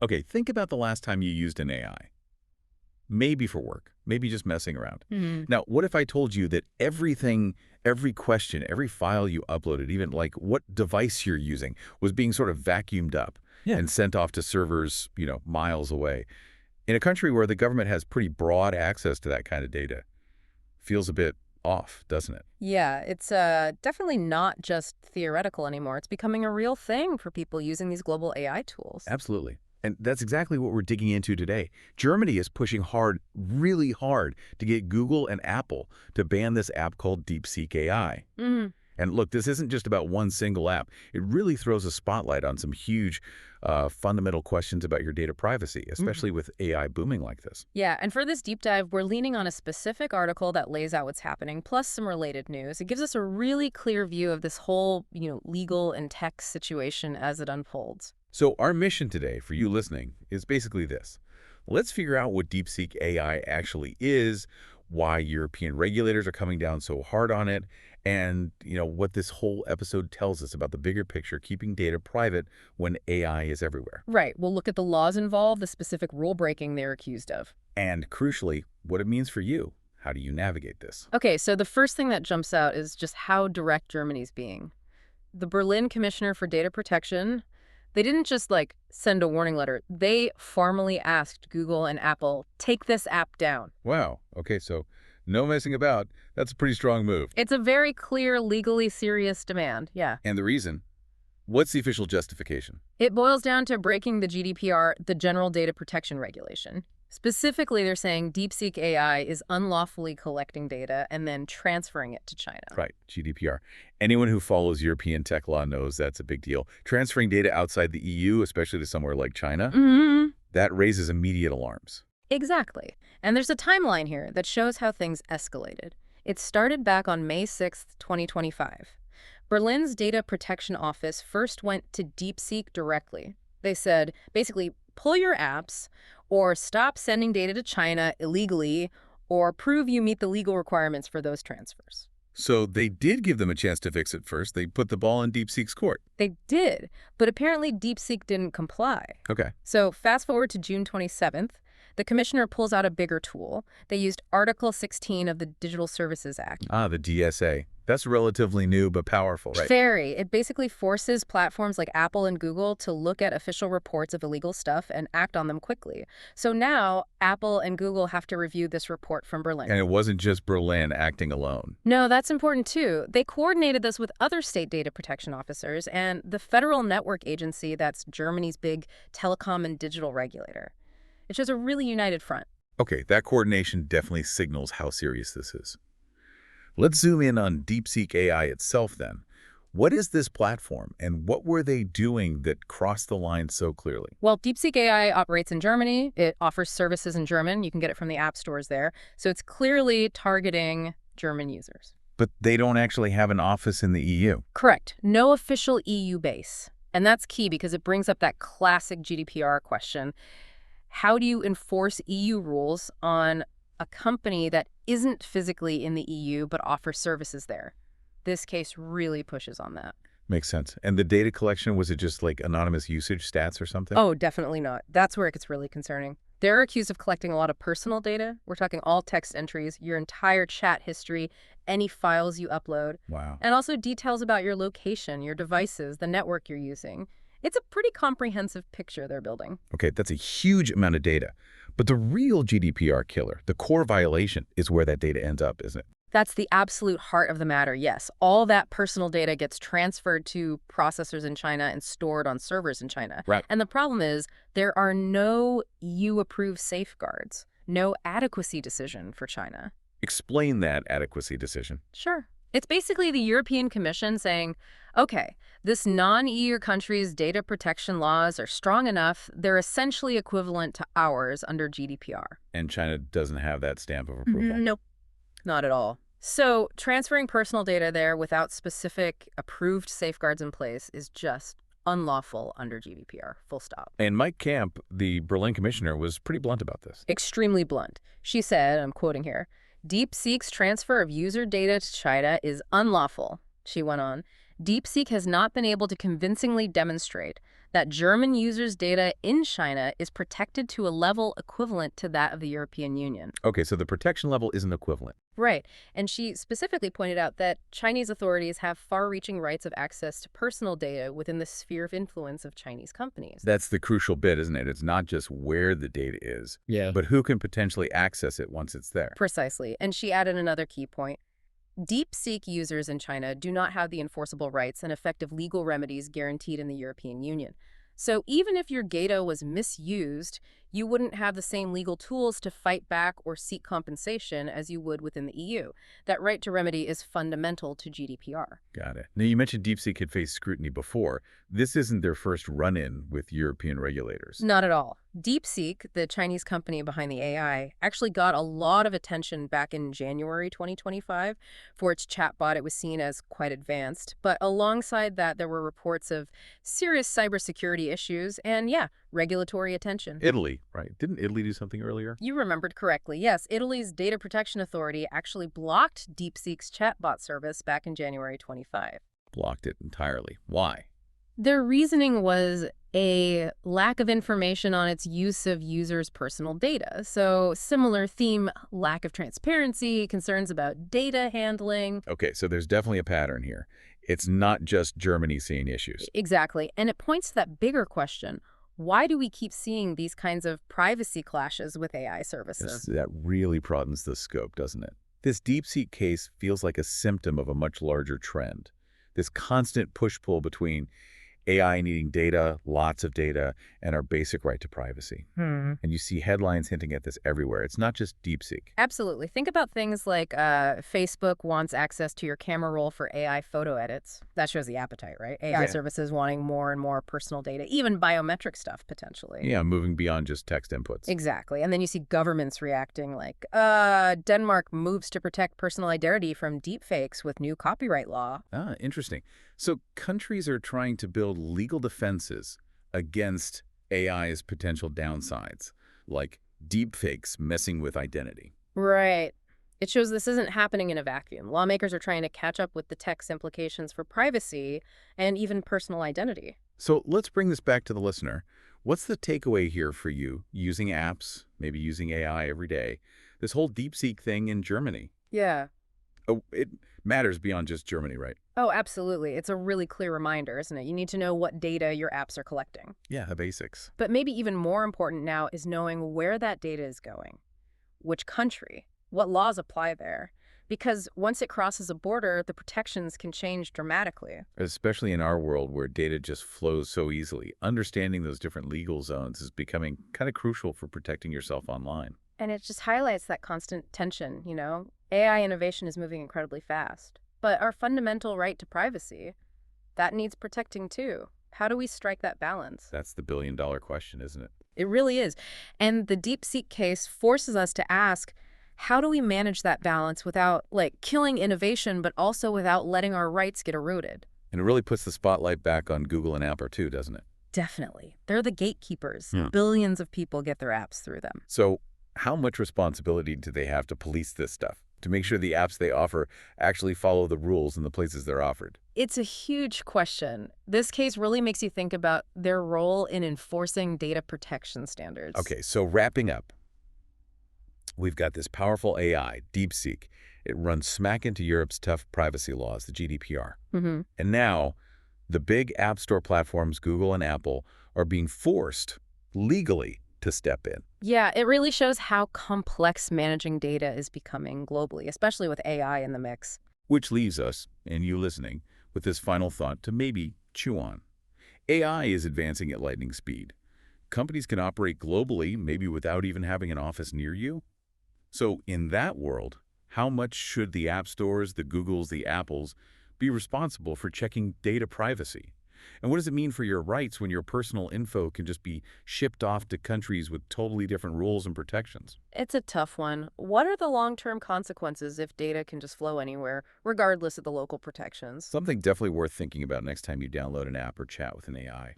Okay, think about the last time you used an AI. Maybe for work, maybe just messing around. Hmm. Now, what if I told you that everything, every question, every file you uploaded, even like what device you're using, was being sort of vacuumed up Yeah. and sent off to servers, miles away? In a country where the government has pretty broad access to that kind of data, feels a bit off, doesn't it? Yeah, it's definitely not just theoretical anymore. It's becoming a real thing for people using these global AI tools. Absolutely. And that's exactly what we're digging into today. Germany is pushing hard, really hard, to get Google and Apple to ban this app called DeepSeek AI. Hmm. And look, this isn't just about one single app. It really throws a spotlight on some huge fundamental questions about your data privacy, especially with AI booming like this. Yeah, and for this deep dive, we're leaning on a specific article that lays out what's happening, plus some related news. It gives us a really clear view of this whole, legal and tech situation as it unfolds. So our mission today for you listening is basically this. Let's figure out what DeepSeek AI actually is, why European regulators are coming down so hard on it, and what this whole episode tells us about the bigger picture, keeping data private when AI is everywhere. Right, we'll look at the laws involved, the specific rule breaking they're accused of. And crucially, what it means for you. How do you navigate this? Okay, so the first thing that jumps out is just how direct Germany's being. The Berlin Commissioner for Data Protection, they didn't just send a warning letter. They formally asked Google and Apple, take this app down. Wow. Okay, so no messing about. That's a pretty strong move. It's a very clear, legally serious demand, yeah. And the reason? What's the official justification? It boils down to breaking the GDPR, the General Data Protection Regulation. Specifically, they're saying DeepSeek AI is unlawfully collecting data and then transferring it to China. Right, GDPR. Anyone who follows European tech law knows that's a big deal. Transferring data outside the EU, especially to somewhere like China, that raises immediate alarms. Exactly. And there's a timeline here that shows how things escalated. It started back on May 6th, 2025. Berlin's Data Protection Office first went to DeepSeek directly. They said, basically, pull your apps or stop sending data to China illegally or prove you meet the legal requirements for those transfers. So they did give them a chance to fix it first. They put the ball in DeepSeek's court. They did, but apparently DeepSeek didn't comply. Okay. So fast forward to June 27th, the commissioner pulls out a bigger tool. They used Article 16 of the Digital Services Act. Ah, the DSA. That's relatively new but powerful, right? Very. It basically forces platforms like Apple and Google to look at official reports of illegal stuff and act on them quickly. So now Apple and Google have to review this report from Berlin. And it wasn't just Berlin acting alone. No, that's important too. They coordinated this with other state data protection officers and the Federal Network Agency, that's Germany's big telecom and digital regulator. It shows a really united front. Okay, that coordination definitely signals how serious this is. Let's zoom in on DeepSeek AI itself then. What is this platform, and what were they doing that crossed the line so clearly? Well, DeepSeek AI operates in Germany. It offers services in German. You can get it from the app stores there. So it's clearly targeting German users. But they don't actually have an office in the EU. Correct. No official EU base. And that's key because it brings up that classic GDPR question. How do you enforce EU rules on a company that isn't physically in the EU but offers services there? This case really pushes on that. Makes sense. And the data collection, was it just like anonymous usage stats or something? Oh, definitely not. That's where it gets really concerning. They're accused of collecting a lot of personal data. We're talking all text entries, your entire chat history, any files you upload. Wow. And also details about your location, your devices, the network you're using. It's a pretty comprehensive picture they're building. Okay, that's a huge amount of data. But the real GDPR killer, the core violation, is where that data ends up, isn't it? That's the absolute heart of the matter, yes. All that personal data gets transferred to processors in China and stored on servers in China. Right. And the problem is there are no EU-approved safeguards, no adequacy decision for China. Explain that adequacy decision. Sure. It's basically the European Commission saying, okay, this non-EU country's data protection laws are strong enough, they're essentially equivalent to ours under GDPR. And China doesn't have that stamp of approval. Nope, not at all. So transferring personal data there without specific approved safeguards in place is just unlawful under GDPR, full stop. And Mike Camp, the Berlin commissioner, was pretty blunt about this. Extremely blunt. She said, I'm quoting here, DeepSeek's transfer of user data to China is unlawful, she went on. DeepSeek has not been able to convincingly demonstrate that German users' data in China is protected to a level equivalent to that of the European Union. Okay, so the protection level isn't equivalent. Right. And she specifically pointed out that Chinese authorities have far-reaching rights of access to personal data within the sphere of influence of Chinese companies. That's the crucial bit, isn't it? It's not just where the data is, Yeah. but who can potentially access it once it's there. Precisely. And she added another key point. DeepSeek users in China do not have the enforceable rights and effective legal remedies guaranteed in the European Union. So even if your data was misused, you wouldn't have the same legal tools to fight back or seek compensation as you would within the EU. That right to remedy is fundamental to GDPR. Got it. Now, you mentioned DeepSeek had faced scrutiny before. This isn't their first run-in with European regulators. Not at all. DeepSeek, the Chinese company behind the AI, actually got a lot of attention back in January 2025 for its chatbot. It was seen as quite advanced. But alongside that, there were reports of serious cybersecurity issues and, yeah, regulatory attention. Italy, right? Didn't Italy do something earlier? You remembered correctly. Yes, Italy's Data Protection Authority actually blocked DeepSeek's chatbot service back in January 25. Blocked it entirely. Why? Their reasoning was a lack of information on its use of users' personal data. So similar theme, lack of transparency, concerns about data handling. Okay, so there's definitely a pattern here. It's not just Germany seeing issues. Exactly. And it points to that bigger question. Why do we keep seeing these kinds of privacy clashes with AI services? That really broadens the scope, doesn't it? This DeepSeek case feels like a symptom of a much larger trend. This constant push-pull between AI needing data, lots of data, and our basic right to privacy. And you see headlines hinting at this everywhere. It's not just DeepSeek. Absolutely. Think about things like Facebook wants access to your camera roll for AI photo edits. That shows the appetite, right? AI Yeah. services wanting more and more personal data, even biometric stuff, potentially. Yeah, moving beyond just text inputs. Exactly. And then you see governments reacting like, Denmark moves to protect personal identity from deepfakes with new copyright law. Ah, interesting. So countries are trying to build legal defenses against AI's potential downsides, like deepfakes messing with identity. Right. It shows this isn't happening in a vacuum. Lawmakers are trying to catch up with the tech's implications for privacy and even personal identity. So let's bring this back to the listener. What's the takeaway here for you using apps, maybe using AI every day? This whole DeepSeek thing in Germany. Yeah. Oh, it matters beyond just Germany, right? Oh, absolutely. It's a really clear reminder, isn't it? You need to know what data your apps are collecting. Yeah, the basics. But maybe even more important now is knowing where that data is going, which country, what laws apply there. Because once it crosses a border, the protections can change dramatically. Especially in our world where data just flows so easily. Understanding those different legal zones is becoming kind of crucial for protecting yourself online. And it just highlights that constant tension, you know? AI innovation is moving incredibly fast. But our fundamental right to privacy, that needs protecting too. How do we strike that balance? That's the billion-dollar question, isn't it? It really is. And the DeepSeek case forces us to ask, how do we manage that balance without, killing innovation, but also without letting our rights get eroded? And it really puts the spotlight back on Google and Apple too, doesn't it? Definitely. They're the gatekeepers. Yeah. Billions of people get their apps through them. So how much responsibility do they have to police this stuff, to make sure the apps they offer actually follow the rules in the places they're offered? It's a huge question. This case really makes you think about their role in enforcing data protection standards. Okay, so wrapping up, we've got this powerful AI, DeepSeek. It runs smack into Europe's tough privacy laws, the GDPR. Mm-hmm. And now the big app store platforms, Google and Apple, are being forced legally to step in. Yeah, it really shows how complex managing data is becoming globally, especially with AI in the mix. Which leaves us, and you listening, with this final thought to maybe chew on. AI is advancing at lightning speed. Companies can operate globally, maybe without even having an office near you. So in that world, how much should the app stores, the Googles, the Apples, be responsible for checking data privacy? And what does it mean for your rights when your personal info can just be shipped off to countries with totally different rules and protections? It's a tough one. What are the long-term consequences if data can just flow anywhere, regardless of the local protections? Something definitely worth thinking about next time you download an app or chat with an AI.